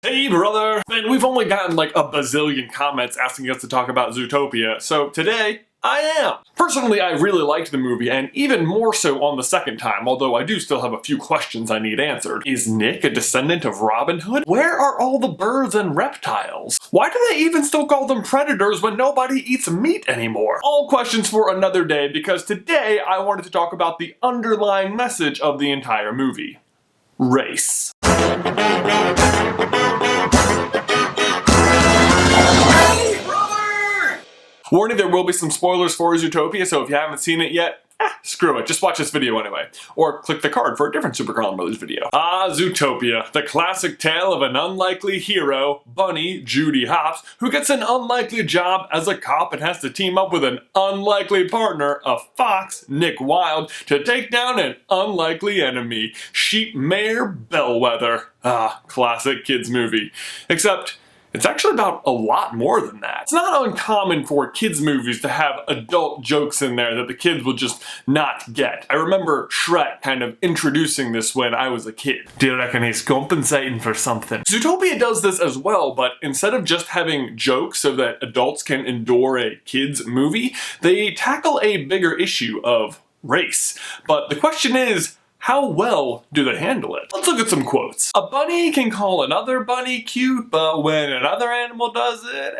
Hey brother! Man, we've only gotten like a bazillion comments asking us to talk about Zootopia, so today, I am! Personally, I really liked the movie, and even more so on the second time, although I do still have a few questions I need answered. Is Nick a descendant of Robin Hood? Where are all the birds and reptiles? Why do they even still call them predators when nobody eats meat anymore? All questions for another day, because today I wanted to talk about the underlying message of the entire movie. Race. Warning, there will be some spoilers for Zootopia, so if you haven't seen it yet, screw it, just watch this video anyway. Or click the card for a different SuperCarlinBrothers video. Zootopia, the classic tale of an unlikely hero, Bunny, Judy Hopps, who gets an unlikely job as a cop and has to team up with an unlikely partner, a fox, Nick Wilde, to take down an unlikely enemy, Sheep Mayor Bellwether. Classic kids movie. Except, it's actually about a lot more than that. It's not uncommon for kids' movies to have adult jokes in there that the kids will just not get. I remember Shrek kind of introducing this when I was a kid. Do you reckon he's compensating for something? Zootopia does this as well, but instead of just having jokes so that adults can endure a kids' movie, they tackle a bigger issue of race. But the question is, how well do they handle it? Let's look at some quotes. A bunny can call another bunny cute, but when another animal does it,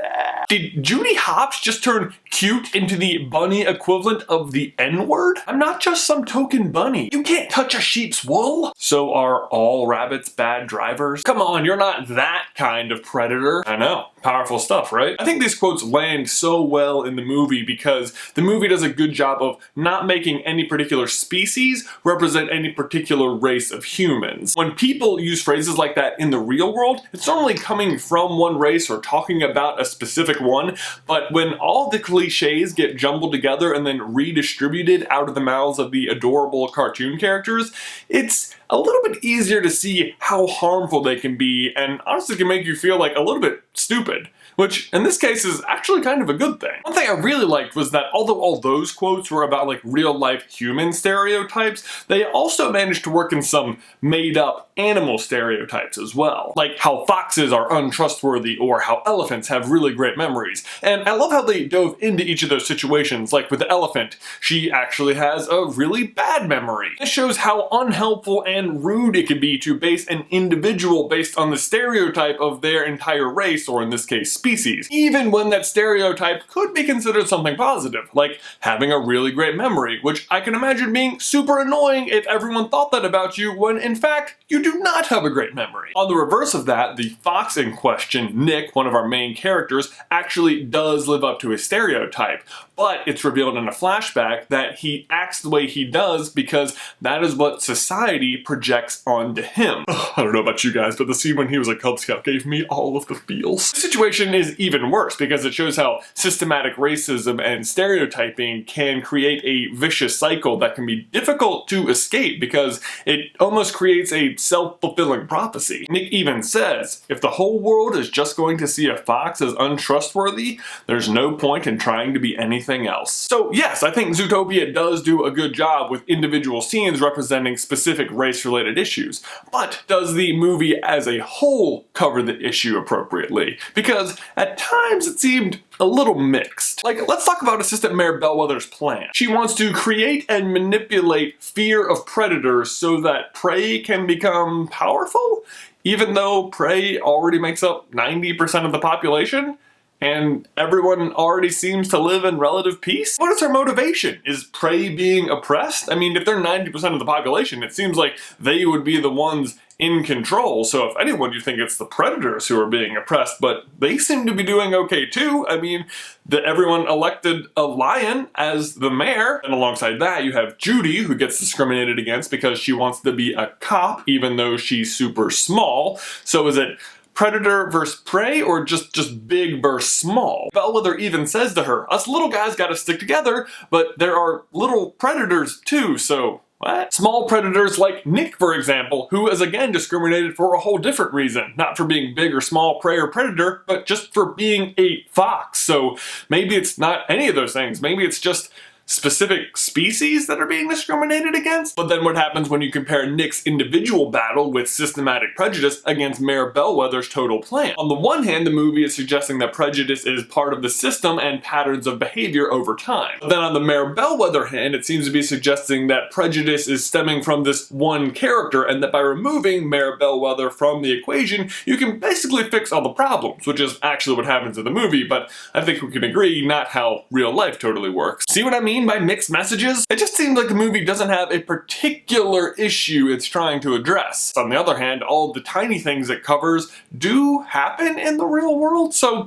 Did Judy Hopps just turn cute into the bunny equivalent of the N-word? I'm not just some token bunny. You can't touch a sheep's wool. So are all rabbits bad drivers? Come on, you're not that kind of predator. I know. Powerful stuff, right? I think these quotes land so well in the movie because the movie does a good job of not making any particular species represent any particular race of humans. When people use phrases like that in the real world, it's normally coming from one race or talking about a specific one, but when all the cliches get jumbled together and then redistributed out of the mouths of the adorable cartoon characters, it's a little bit easier to see how harmful they can be and honestly can make you feel like a little bit stupid. Which, in this case, is actually kind of a good thing. One thing I really liked was that although all those quotes were about like real-life human stereotypes, they also managed to work in some made-up animal stereotypes as well. Like how foxes are untrustworthy or how elephants have really great memories. And I love how they dove into each of those situations. Like with the elephant, she actually has a really bad memory. This shows how unhelpful and rude it can be to base an individual based on the stereotype of their entire race, or in this case, species, even when that stereotype could be considered something positive, like having a really great memory, which I can imagine being super annoying if everyone thought that about you when in fact you do not have a great memory. On the reverse of that, the fox in question, Nick, one of our main characters, actually does live up to his stereotype, but it's revealed in a flashback that he acts the way he does because that is what society projects onto him. I don't know about you guys, but the scene when he was a Cub Scout gave me all of the feels. The situation is even worse because it shows how systematic racism and stereotyping can create a vicious cycle that can be difficult to escape because it almost creates a self-fulfilling prophecy. Nick even says, if the whole world is just going to see a fox as untrustworthy, there's no point in trying to be anything else. So yes, I think Zootopia does do a good job with individual scenes representing specific race-related issues, but does the movie as a whole cover the issue appropriately? Because at times it seemed a little mixed. Like, let's talk about Assistant Mayor Bellwether's plan. She wants to create and manipulate fear of predators so that prey can become powerful, even though prey already makes up 90% of the population? And everyone already seems to live in relative peace? What is her motivation? Is prey being oppressed? I mean, if they're 90% of the population, it seems like they would be the ones in control, so if anyone, you think it's the predators who are being oppressed, but they seem to be doing okay too. I mean, everyone elected a lion as the mayor, and alongside that you have Judy, who gets discriminated against because she wants to be a cop even though she's super small. So is it predator versus prey, or just big versus small? Bellwether even says to her, us little guys gotta stick together, but there are little predators too, so what? Small predators like Nick, for example, who is again discriminated for a whole different reason. Not for being big or small, prey or predator, but just for being a fox. So maybe it's not any of those things. Maybe it's just specific species that are being discriminated against. But then what happens when you compare Nick's individual battle with systematic prejudice against Mayor Bellwether's total plan? On the one hand, the movie is suggesting that prejudice is part of the system and patterns of behavior over time. But then on the Mayor Bellwether hand, it seems to be suggesting that prejudice is stemming from this one character, and that by removing Mayor Bellwether from the equation, you can basically fix all the problems, which is actually what happens in the movie, but I think we can agree not how real life totally works. See what I mean by mixed messages? It just seems like the movie doesn't have a particular issue it's trying to address. On the other hand, all the tiny things it covers do happen in the real world, so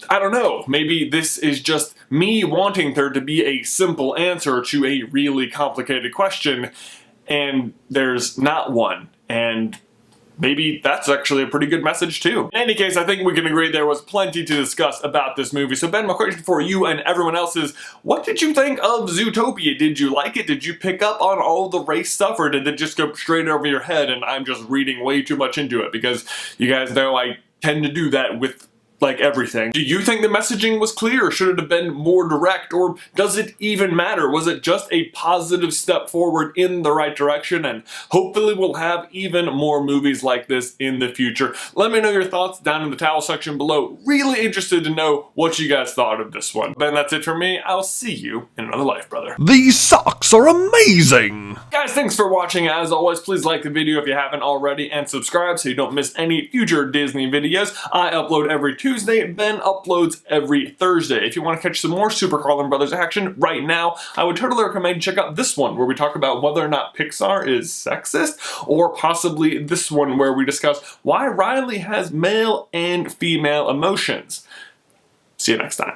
I don't know, maybe this is just me wanting there to be a simple answer to a really complicated question, and there's not one, and maybe that's actually a pretty good message too. In any case, I think we can agree there was plenty to discuss about this movie. So Ben, my question for you and everyone else is, what did you think of Zootopia? Did you like it? Did you pick up on all the race stuff, or did it just go straight over your head and I'm just reading way too much into it? Because you guys know I tend to do that with like everything. Do you think the messaging was clear, or should it have been more direct, or does it even matter? Was it just a positive step forward in the right direction? And hopefully we'll have even more movies like this in the future. Let me know your thoughts down in the towel section below. Really interested to know what you guys thought of this one. Ben, that's it for me. I'll see you in another life, brother. These socks are amazing! Guys, thanks for watching. As always, please like the video if you haven't already, and subscribe so you don't miss any future Disney videos. I upload every Tuesday, Ben uploads every Thursday. If you want to catch some more Super Carlin Brothers action right now, I would totally recommend you check out this one where we talk about whether or not Pixar is sexist, or possibly this one where we discuss why Riley has male and female emotions. See you next time.